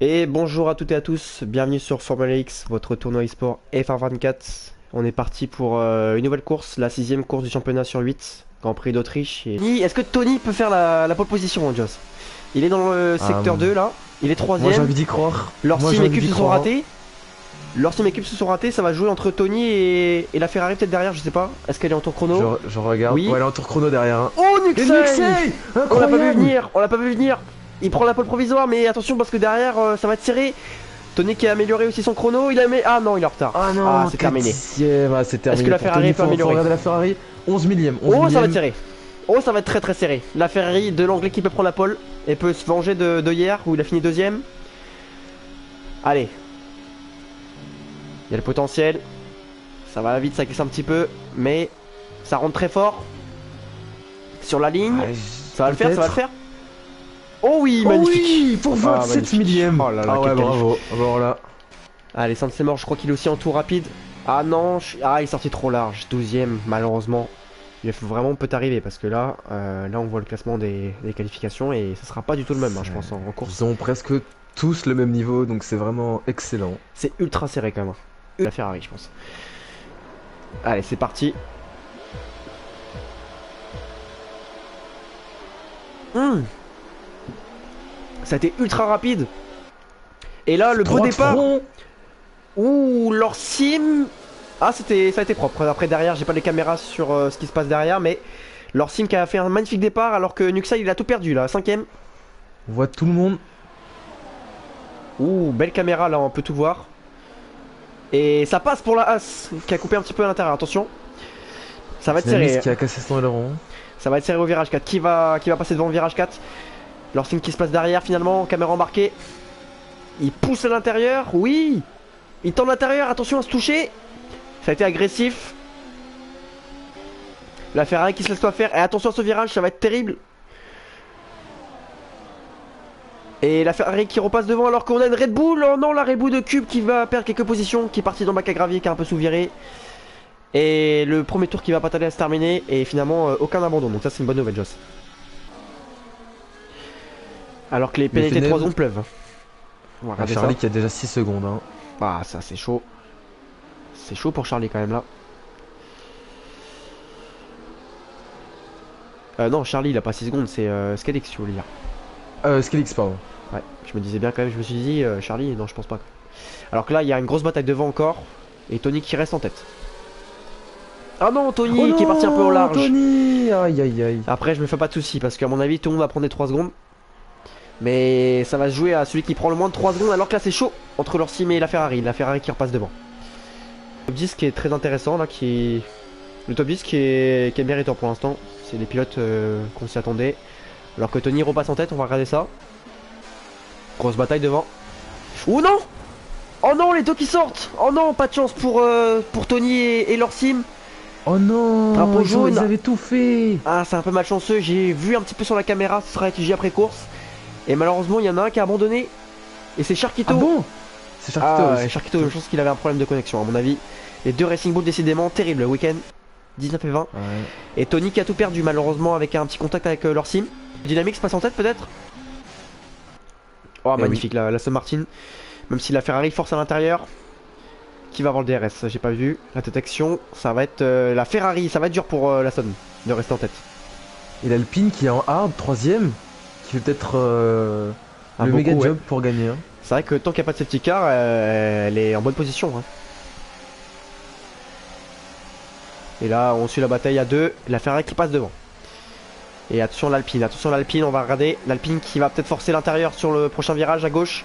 Et bonjour à toutes et à tous, bienvenue sur Formula X, votre tournoi e-sport F1 24. On est parti pour une nouvelle course, la sixième course du championnat sur 8, Grand Prix d'Autriche. Est-ce que Tony peut faire la pole position, Joss? Il est dans le secteur 2 là, il est Moi j'ai troisième. envie d'y croire. Leurs Moi team j'ai et envie Cube d'y se sont croire, hein. ratés. Leurs team et Cube se sont ratés, ça va jouer entre Tony et la Ferrari peut-être derrière, je sais pas. Est-ce qu'elle est en tour chrono? Je regarde. Oui. Ouais, elle est en tour chrono derrière. Hein. Oh Et Nuxey! Nuxey, On l'a pas vu incroyable. venir, on l'a pas vu venir. Il prend la pole provisoire, mais attention parce que derrière ça va être serré. Tony qui a amélioré aussi son chrono, il a mis... Ah non, il est en retard. Ah non, c'est terminé. 4e, ah, c'est terminé. Est-ce que la pour Ferrari Tony. peut Faut améliorer? regarder la Ferrari. 11 millième. 11 Oh, ça va millième. être serré. Oh, ça va être très très serré. La Ferrari de l'anglais qui peut prendre la pole et peut se venger de hier où il a fini deuxième. Allez. Il y a le potentiel. Ça va vite, ça glisse un petit peu, mais ça rentre très fort. Sur la ligne. Ah, Ça va le faire, ça va le faire. Oh oui, Oh magnifique. oui, pour 27 magnifique. millième. Oh là là, Ah quel ouais, qualif. bravo. Alors là. Allez, Saint mort, je crois qu'il est aussi en tour rapide. Ah non, ah il est sorti trop large, 12ème malheureusement. Il faut vraiment peut arriver parce que là, on voit le classement des qualifications et ce sera pas du tout le même, hein, je pense, en course. Ils ont presque tous le même niveau, donc c'est vraiment excellent. C'est ultra serré quand même. La Ferrari, je pense. Allez, c'est parti. Ça a été ultra rapide. Et là, le beau Droite départ. front. Ouh, leur sim. Ah, ça a été propre. Après, derrière, j'ai pas les caméras sur ce qui se passe derrière, mais leur sim qui a fait un magnifique départ alors que Nuxai il a tout perdu là, 5ème. On voit tout le monde. Ouh, belle caméra là, on peut tout voir. Et ça passe pour la As qui a coupé un petit peu à l'intérieur, attention. Ça va être Dynamix serré. qui a cassé son aileron. Ça va être serré au virage 4. Qui va passer devant le virage 4? Leur sim qui se passe derrière finalement, caméra embarquée. Il pousse à l'intérieur, oui. Il tend l'intérieur, attention à se toucher. Ça a été agressif. La Ferrari qui se laisse pas faire. Et attention à ce virage, ça va être terrible. Et la Ferrari qui repasse devant alors qu'on a une Red Bull. Oh non, la Red Bull de Cube qui va perdre quelques positions. Qui est partie dans le bac à gravier, qui est un peu sous-viré. Et le premier tour qui va pas tarder à se terminer. Et finalement, aucun abandon. Donc ça, c'est une bonne nouvelle, Joss. Alors que les pénalités de 3 secondes pleuvent. On va regarder Charlie ça. qui a déjà 6 secondes. Hein. Ah, ça, c'est chaud. C'est chaud pour Charlie quand même là. Non, Charlie il a pas 6 secondes, c'est Scalix, tu veux dire. Skellix, pardon. Ouais, je me disais bien quand même, je me suis dit, Charlie, non, je pense pas. Alors que là, il y a une grosse bataille devant encore. Et Tony qui reste en tête. Ah non, Tony Oh qui est parti un peu au large. Tony. Aïe aïe aïe. Après, je me fais pas de soucis parce qu'à mon avis, tout le monde va prendre des 3 secondes. Mais ça va se jouer à celui qui prend le moins de 3 secondes. Alors que là, c'est chaud entre leur sim et la Ferrari. La Ferrari qui repasse devant. Le top 10 qui est très intéressant là, le top 10 qui est méritant pour l'instant. C'est les pilotes qu'on s'y attendait. Alors que Tony repasse en tête, on va regarder ça. Grosse bataille devant. Oh non! Oh non, les deux qui sortent! Oh non, pas de chance pour Tony et leur sim. Oh non. Drapeau jaune. Ils avaient tout fait. Ah, c'est un peu malchanceux. J'ai vu un petit peu sur la caméra stratégie après course. Et malheureusement, il y en a un qui a abandonné. Et c'est Charquito. Ah bon. C'est Charquito Ah, aussi. Charquito, je pense qu'il avait un problème de connexion, à mon avis. Les deux Racing Bull, décidément, terrible le week-end. 19 et 20. Ouais. Et Tony qui a tout perdu, malheureusement, avec un petit contact avec leur sim. Dynamics passe en tête, peut-être? Oh, Eh magnifique, la Aston Martin. Même si la Ferrari force à l'intérieur. Qui va avoir le DRS? J'ai pas vu. La détection, ça va être la Ferrari. Ça va être dur pour la Aston de rester en tête. Et l'Alpine qui est en hard, 3ème. Qui fait peut-être le beaucoup, méga ouais. job pour gagner. Hein. C'est vrai que tant qu'il n'y a pas de safety car, elle est en bonne position. Hein. Et là, on suit la bataille à deux. La Ferrari qui passe devant. Et attention l'Alpine, on va regarder. L'Alpine qui va peut-être forcer l'intérieur sur le prochain virage à gauche.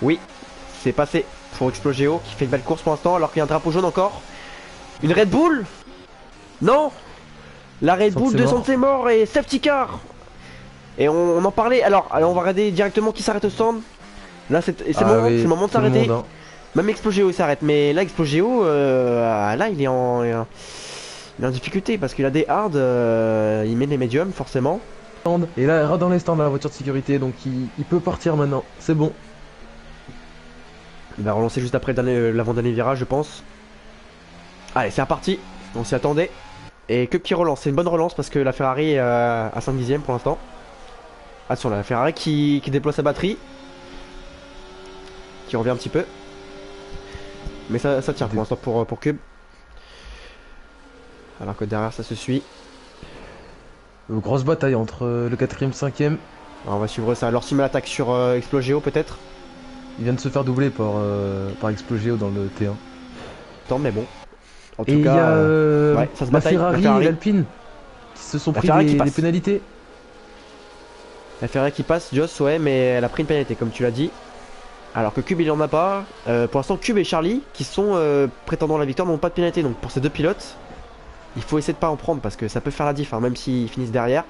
Oui, c'est passé pour Explogeo qui fait une belle course pour l'instant alors qu'il y a un drapeau jaune encore. Une Red Bull? Non. La Red Bull de Sansemort et safety car. Et on en parlait. Alors, on va regarder directement qui s'arrête au stand. Là, c'est Ah bon, oui, c'est le moment de tout le s'arrêter. monde, hein. Même Explogeo il s'arrête. Mais là, Explogeo, là, il est en difficulté parce qu'il a des hard. Il met les médiums, forcément. Et là, elle rentre dans les stands, la voiture de sécurité, donc il peut partir maintenant. C'est bon. Il va relancer juste après l'avant-dernier virage, je pense. Allez, c'est reparti. On s'y attendait. Et Cup qui relance. C'est une bonne relance parce que la Ferrari est à 5 dixièmes pour l'instant. Attention, la Ferrari qui déploie sa batterie. qui revient un petit peu. Mais ça tient pour l'instant pour Cube. Alors que derrière ça se suit. Grosse bataille entre le 4ème et 5ème. Alors on va suivre ça. Alors Sim à l'attaque sur Explogeo peut-être. Il vient de se faire doubler par Explogeo dans le T1. Tant mais bon. En Et tout il y cas, a ouais, ça se la bataille. Ferrari et l'Alpine qui se sont La pris Ferrari qui des passe. pénalités. La Ferrari qui passe, Joss, ouais, mais elle a pris une pénalité comme tu l'as dit. Alors que Cube il en a pas. Pour l'instant Cube et Charlie qui sont prétendants à la victoire n'ont pas de pénalité. Donc pour ces deux pilotes, il faut essayer de pas en prendre parce que ça peut faire la diff, hein, même s'ils finissent derrière.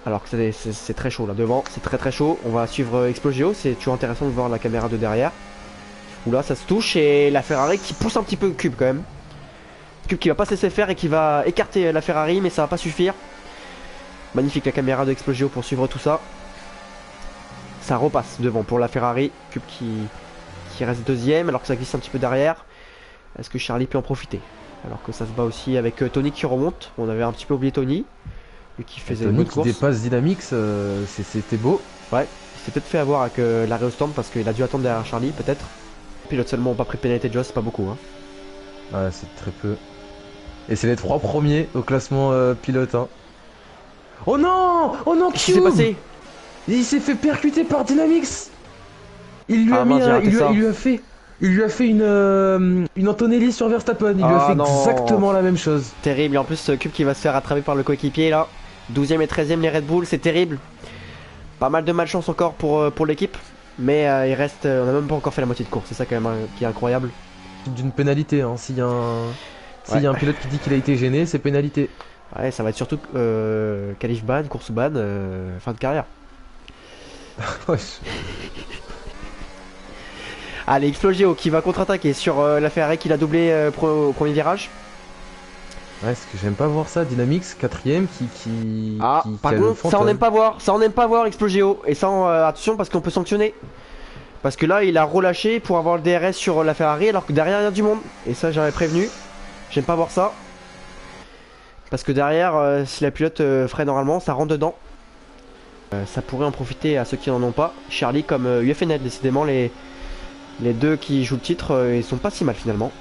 Alors que c'est très chaud là devant, c'est très chaud. On va suivre Explogeo, c'est toujours intéressant de voir la caméra de derrière. Où là ça se touche et la Ferrari qui pousse un petit peu Cube quand même. Cube qui va pas se laisser faire et qui va écarter la Ferrari mais ça va pas suffire. Magnifique la caméra de Explogeo pour suivre tout ça. Ça repasse devant pour la Ferrari. Cube qui reste deuxième alors que ça glisse un petit peu derrière. Est-ce que Charlie peut en profiter? Alors que ça se bat aussi avec Tony qui remonte. On avait un petit peu oublié Tony. Lui qui faisait une Tony bonne qui course. dépasse Dynamix, c'était beau. Ouais, il s'est peut-être fait avoir avec l'arrêt au stand parce qu'il a dû attendre derrière Charlie peut-être. Pilote seulement ont pas pris de pénalité de Joss, c'est pas beaucoup hein. Ouais, c'est très peu. Et c'est les 3 premiers au classement pilote. Hein. Oh non! Oh non, Qu'est-ce qui s'est passé? Il s'est fait percuter par Dynamix. Il lui a mis mince, il lui a fait une Antonelli sur Verstappen. Il lui a fait exactement la même chose. Terrible, et en plus Cube qui va se faire rattraper par le coéquipier là. 12ème et 13ème les Red Bull, c'est terrible. Pas mal de malchance encore pour l'équipe. Mais il reste, on a même pas encore fait la moitié de course, c'est ça quand même qui est incroyable. D'une pénalité, hein. S'il y a un pilote qui dit qu'il a été gêné, c'est pénalité. Ouais, ça va être surtout qualif ban, course ban, fin de carrière. Allez, Explogeo qui va contre-attaquer sur la Ferrari qui l'a doublé au premier virage. Ouais, ce que j'aime pas voir ça, Dynamix 4ème par contre, ça on n'aime pas voir, Explogeo. Et ça, attention parce qu'on peut sanctionner. Parce que là, il a relâché pour avoir le DRS sur la Ferrari alors que derrière il y a du monde. Et ça, j'avais prévenu. J'aime pas voir ça. Parce que derrière, si la pilote ferait normalement, ça rentre dedans. Ça pourrait en profiter à ceux qui n'en ont pas. Charlie comme UFNL, décidément, les deux qui jouent le titre, ils sont pas si mal finalement.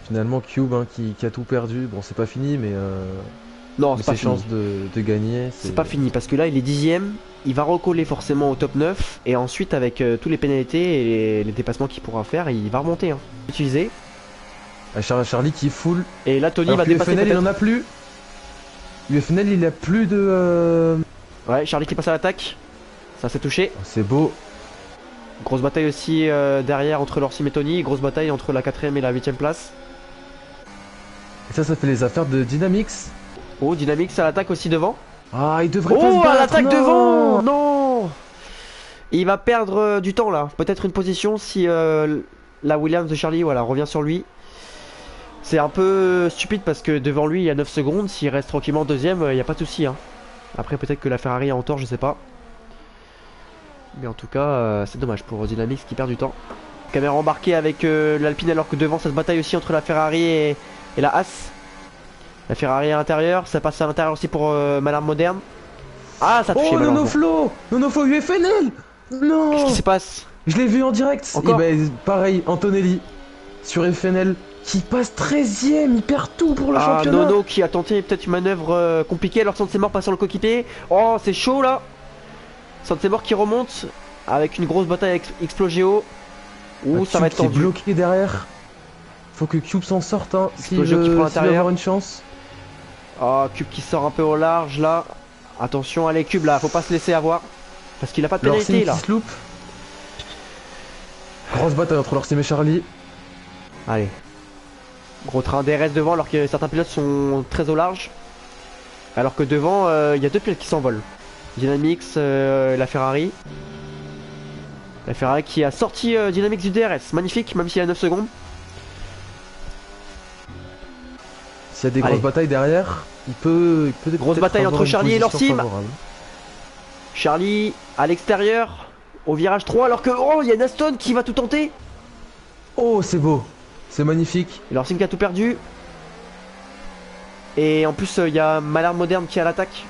Finalement, Cube hein, qui a tout perdu. Bon, c'est pas fini, mais. Non, c'est pas fini. Ses chances de gagner. C'est pas fini parce que là, il est 10ème. Il va recoller forcément au top 9. Et ensuite, avec tous les pénalités et les dépassements qu'il pourra faire, il va remonter. Hein. Utiliser. Charlie qui est full. Et là, Tony va dépasser. UFNL, il en a plus. UFNL, il a plus de. Ouais, Charlie qui passe à l'attaque. Ça s'est touché. Oh, c'est beau. Grosse bataille aussi derrière entre Lorsim et Tony. Grosse bataille entre la 4ème et la 8ème place. Et ça fait les affaires de Dynamix. Oh, Dynamix à l'attaque aussi devant. Ah, il devrait pas se battre. Oh, à l'attaque devant. Non. Il va perdre du temps là. Peut-être une position si la Williams de Charlie voilà, revient sur lui. C'est un peu stupide parce que devant lui il y a 9 secondes. S'il reste tranquillement deuxième, il n'y a pas de souci. Hein. Après, peut-être que la Ferrari a en tort, je sais pas. Mais en tout cas, c'est dommage pour Dynamix qui perd du temps. Caméra embarquée avec l'Alpine alors que devant ça se bataille aussi entre la Ferrari et la Haas. La Ferrari à l'intérieur, ça passe à l'intérieur aussi pour Malarme Moderne. Ah, ça a touché. Oh, Nonoflo UFNL. Non. Qu'est-ce qui se passe? Je l'ai vu en direct. Encore et ben, pareil, Antonelli sur FNL qui passe 13ème, il perd tout pour le championnat. Nono qui a tenté peut-être une manœuvre compliquée alors Sansemore passe sur le coéquipier. Oh, c'est chaud là. Sansemore qui remonte avec une grosse bataille avec Explogeo. Ouh, ça va être tendu. Bloqué derrière. Faut que Cube s'en sorte hein, s'il qui prend l'intérieur. veut avoir une chance. Oh, Cube qui sort un peu au large là. Attention, allez Cube là, faut pas se laisser avoir. Parce qu'il a pas de pénalité là. Grosse bataille entre Lorsim et Charlie. Allez. Gros train DRS devant alors que certains pilotes sont très au large. Alors que devant, il y a deux pilotes qui s'envolent. Dynamix, la Ferrari. La Ferrari qui a sorti Dynamix du DRS. Magnifique, même s'il y a 9 secondes. S'il y a des grosses batailles derrière, il peut grosse bataille entre Charlie et Lorsim. Charlie à l'extérieur, au virage 3, alors que oh, il y a Aston qui va tout tenter. Oh, c'est beau, c'est magnifique. Et Lorsim qui a tout perdu. Et en plus, il y a Malarme Moderne qui est à l'attaque.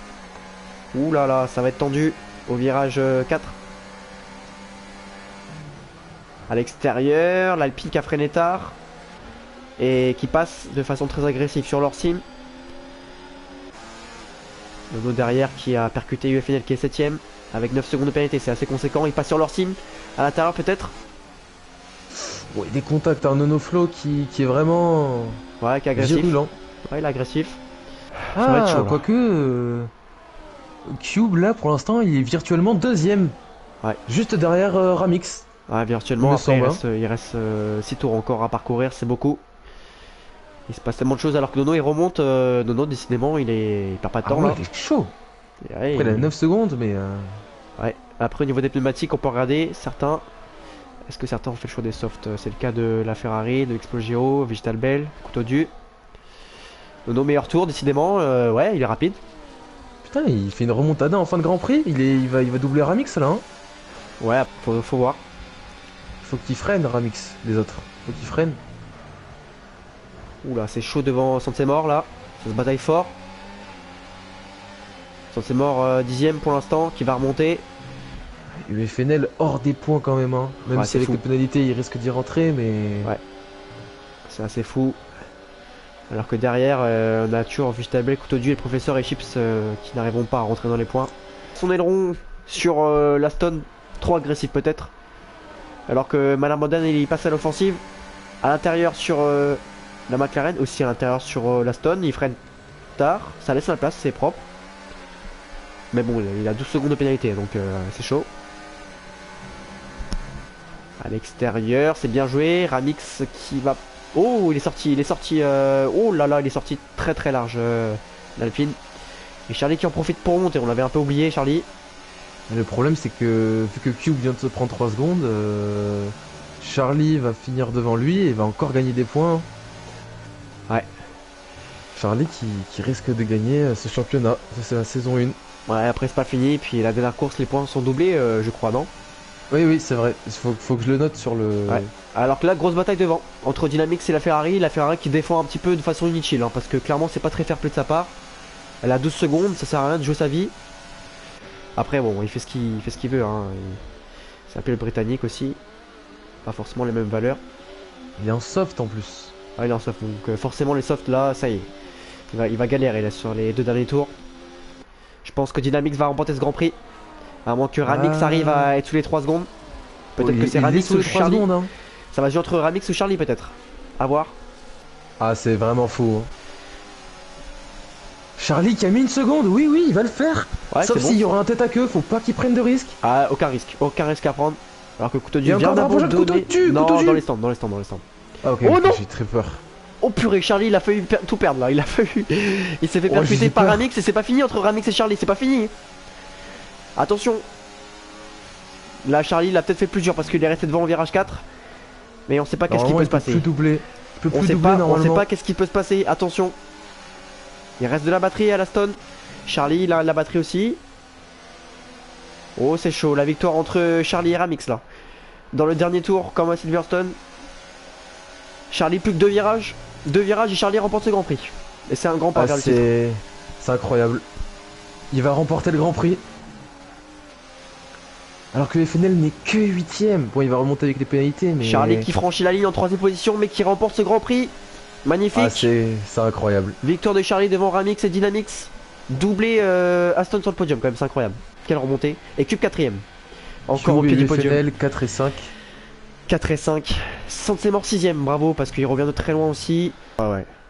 Ouh là là, ça va être tendu. au virage 4. À l'extérieur, l'Alpine qui a freiné tard et qui passe de façon très agressive sur leur sim. Nono derrière qui a percuté UFNL qui est 7ème avec 9 secondes de pénalité, c'est assez conséquent. Il passe sur leur sim à l'intérieur peut-être. Bon, il y a des contacts, un Nonoflow qui est vraiment Ouais, qui est agressif. virulent. Ouais, il est agressif. Ça va être chaud, là. Quoique Cube là pour l'instant il est virtuellement deuxième. Ouais. Juste derrière Ramix. Ouais, virtuellement, Il me après semble, il reste 6 tours encore à parcourir, c'est beaucoup. Il se passe tellement de choses alors que Nono il remonte. Nono, décidément, il perd pas de Ah temps ouais, là. il est chaud. Et ouais, Après il a 9 secondes mais ouais. Après, au niveau des pneumatiques, on peut regarder certains. Est-ce que certains ont fait le choix des softs? C'est le cas de la Ferrari, de l'Explogio, Vigital Bell, Couteau Du. Nono, meilleur tour, décidément. Ouais, il est rapide. putain il fait une remontada en fin de Grand Prix. Il va doubler Ramix là. Hein. Ouais, faut voir. Faut qu'il freine Ramix les autres. Faut qu'il freine. Oula, c'est chaud devant Sansemor là. Ça se bataille fort. Sansemor 10ème pour l'instant, qui va remonter. UFNL hors des points quand même. Hein. Même Ouais, si c'est avec fou. les pénalités il risque d'y rentrer mais. Ouais. C'est assez fou. Alors que derrière, on a toujours Vigital, Couteau Du et le professeur et Chips qui n'arriveront pas à rentrer dans les points. Son aileron sur l'Aston, trop agressif peut-être. Alors que Malarmodan il passe à l'offensive. À l'intérieur sur la McLaren, aussi à l'intérieur sur l'Aston, il freine tard. Ça laisse la place, c'est propre. Mais bon, il a 12 secondes de pénalité donc c'est chaud. À l'extérieur, c'est bien joué. Ramix qui va. Oh, il est sorti. Oh là là, il est sorti très très large, l'Alpine. Et Charlie qui en profite pour remonter. On l'avait un peu oublié, Charlie. Le problème c'est que vu que Cube vient de se prendre 3 secondes, Charlie va finir devant lui et va encore gagner des points. Ouais. Charlie qui risque de gagner ce championnat. Ça c'est la saison 1. Ouais, après c'est pas fini. Puis la dernière course, les points sont doublés, je crois, non? Oui c'est vrai. Faut que je le note sur le. Ouais. Alors que là, grosse bataille devant. Entre Dynamics et la Ferrari. La Ferrari qui défend un petit peu de façon inutile. Hein, parce que clairement, c'est pas très fair play de sa part. Elle a 12 secondes, ça sert à rien de jouer sa vie. Après, bon, il fait ce qu'il veut. Hein. C'est un pilote britannique aussi. Pas forcément les mêmes valeurs. Il est en soft en plus. Ah, il est en soft. Donc forcément, les softs là, ça y est. Il va galérer là sur les 2 derniers tours. Je pense que Dynamics va remporter ce Grand Prix. À moins que Ramix arrive à être sous les 3 secondes. Peut-être que c'est Ramix ou Charlie. Secondes, hein. Ça va se jouer entre Ramix ou Charlie peut-être. À voir. Ah c'est vraiment fou. Hein. Charlie qui a mis 1 seconde, oui il va le faire. Ouais, Sauf c'est s'il bon. y aura un tête à queue, faut pas qu'il prenne de risque. Ah, aucun risque à prendre. Alors que Couteau Il y Du a vient encore un projet de d'abandonner. Couteau Du, Non, Couteau Du. dans les stands. Ah ok, Oh non. j'ai très peur. Oh purée, Charlie il a failli tout perdre là. Il s'est fait Oh, percuter j'ai par peur. Ramix et c'est pas fini entre Ramix et Charlie, c'est pas fini. Attention. Là Charlie il a peut-être fait plus dur parce qu'il est resté devant au virage 4. Mais on sait pas qu'est-ce qui peut se passer. Plus doubler. Il peut On plus sait doubler pas, normalement. qu'est-ce qui peut se passer. Attention. Il reste de la batterie à la Stone. Charlie il a de la batterie aussi. Oh c'est chaud, la victoire entre Charlie et Ramix là. Dans le dernier tour comme à Silverstone. Charlie plus que 2 virages. 2 virages et Charlie remporte ce Grand Prix. Et c'est un grand pas vers le titre. C'est incroyable. Il va remporter le Grand Prix. Alors que FNL n'est que 8ème. Bon, il va remonter avec les pénalités, mais. Charlie qui franchit la ligne en 3ème position mais qui remporte ce Grand Prix. Magnifique. Ah, c'est incroyable. Victoire de Charlie devant Ramix et Dynamics. Doublé Aston sur le podium quand même, c'est incroyable. Quelle remontée. Et Cube 4ème. Encore au pied du podium. FNL 4 et 5. 4 et 5. Sansemor 6ème, bravo parce qu'il revient de très loin aussi.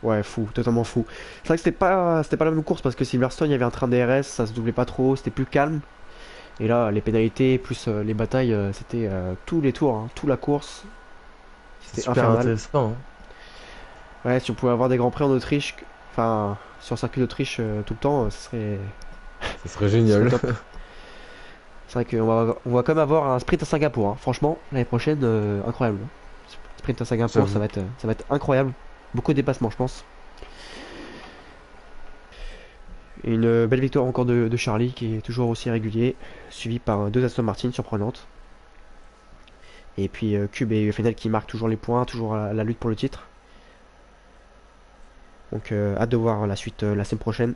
Ouais, fou, totalement fou. C'est vrai que c'était pas la même course parce que Silverstone il y avait un train DRS, ça se doublait pas trop, c'était plus calme. Et là, les pénalités plus les batailles, c'était tous les tours, hein, toute la course. C'était C'était super infernal. intéressant. Hein. Ouais, si on pouvait avoir des grands prix en Autriche, enfin sur le circuit d'Autriche tout le temps, ce serait. Ça serait génial. Ce serait top. C'est vrai on va quand même avoir un sprint à Singapour. Hein. Franchement, l'année prochaine, incroyable. Sprint à Singapour, ça va être incroyable. Beaucoup de dépassements, je pense. Une belle victoire encore de Charlie qui est toujours aussi régulier, suivi par 2 Aston Martin surprenantes. Et puis Cube et UFNL qui marquent toujours les points, toujours la lutte pour le titre. Donc hâte de voir la suite la semaine prochaine.